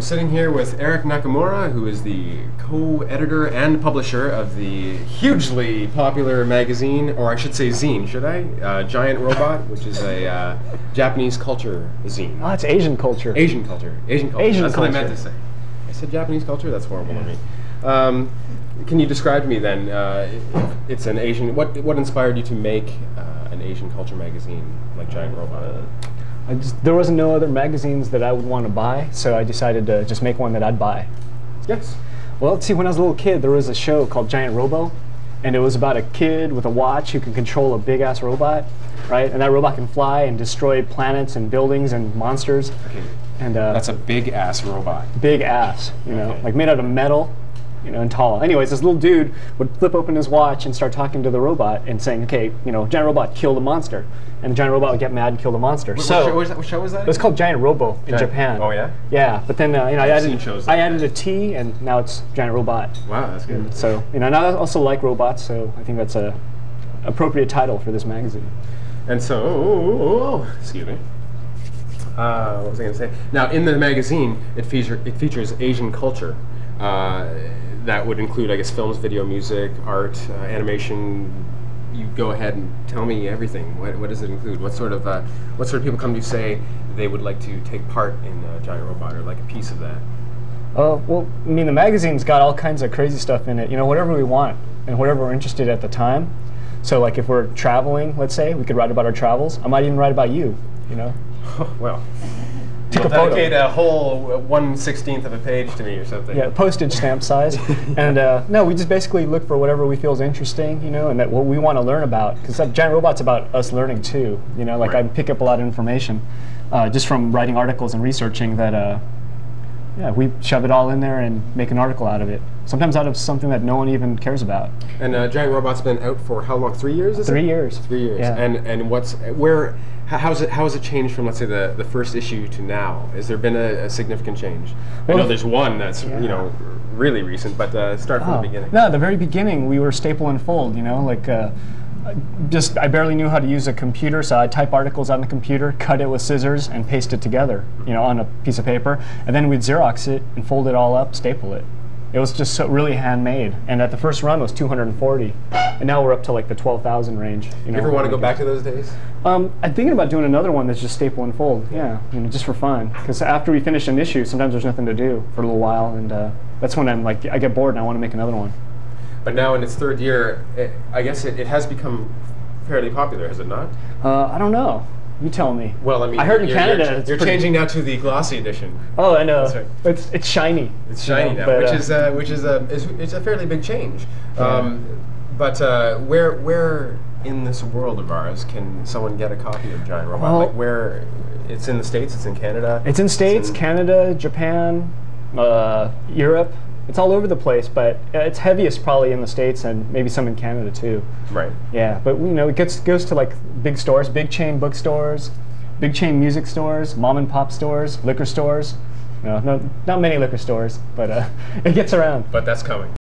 I'm sitting here with Eric Nakamura, who is the co-editor and publisher of the hugely popular magazine, or I should say zine, should I? Giant Robot, which is a Japanese culture zine. Oh, it's Asian culture. Asian culture. Asian culture. Asian That's culture. what I meant to say. I said Japanese culture? That's horrible of me. Can you describe to me then, if it's an Asian, what inspired you to make an Asian culture magazine like Giant Robot? There wasn't no other magazines that I would want to buy, so I decided to just make one that I'd buy. Yes. Well, let's see, when I was a little kid, there was a show called Giant Robo, and it was about a kid with a watch who can control a big-ass robot, right? And that robot can fly and destroy planets and buildings and monsters. Okay. And that's a big-ass robot. Big ass, you know, Okay. like made out of metal, you know, and tall. Anyways, this little dude would flip open his watch and start talking to the robot and saying, okay, you know, Giant Robot, kill the monster. And the Giant Robot would get mad and kill the monster. What show was that? It was called Giant Robo in Japan. Oh yeah? Yeah, but then you know, I added a T, and now it's Giant Robot. Wow, that's good. And so, you know, and I also like robots, so I think that's a appropriate title for this magazine. And so, excuse me. What was I going to say? Now, in the magazine, it features Asian culture. That would include, I guess, films, video, music, art, animation. You go ahead and tell me everything. What does it include? What sort of people come to you say they would like to take part in Giant Robot, or like a piece of that? Well, I mean, the magazine's got all kinds of crazy stuff in it. You know, whatever we want and whatever we're interested at the time. So, like, if we're traveling, let's say, we could write about our travels. I might even write about you. You know. Well. Take You'll a photo. dedicate a whole 1/16 of a page to me or something. Yeah, postage stamp size. And no, we just basically look for whatever we feel is interesting, you know, and that what we want to learn about. Because Giant Robot's about us learning too, you know, like right. I pick up a lot of information just from writing articles and researching that, yeah, we shove it all in there and make an article out of it. Sometimes out of something that no one even cares about. And Giant Robot's been out for how long? 3 years? 3 years. 3 years. Yeah. And how has it changed from, let's say, the first issue to now? Has there been a significant change? Well, I know there's one that's you know really recent, but start from the beginning. No, the very beginning we were staple and fold. You know, like I barely knew how to use a computer, so I'd type articles on the computer, cut it with scissors, and paste it together, you know, on a piece of paper, and then we'd Xerox it and fold it all up, staple it. It was just so really handmade, and at the first run it was 240, and now we're up to like the 12,000 range. You know, ever want to go back to those days? I'm thinking about doing another one that's just staple and fold. Yeah, you know, just for fun. Because after we finish an issue, sometimes there's nothing to do for a little while, and that's when I'm like, I get bored and I want to make another one. But now in its third year, I guess it has become fairly popular, has it not? I don't know. You tell me. Well, I mean, I heard in Canada you're changing now to the glossy edition. Oh, I know. That's right. It's shiny. It's shiny now, but, which is a fairly big change. Yeah. But where in this world of ours can someone get a copy of Giant Robot? Like where? It's in the States. It's in Canada. It's in States, Canada, Japan, Europe. It's all over the place, but it's heaviest probably in the States and maybe some in Canada too. Right. Yeah, but you know, it goes to like big stores, big chain bookstores, big chain music stores, mom and pop stores, liquor stores. No, not many liquor stores, but it gets around. But that's coming.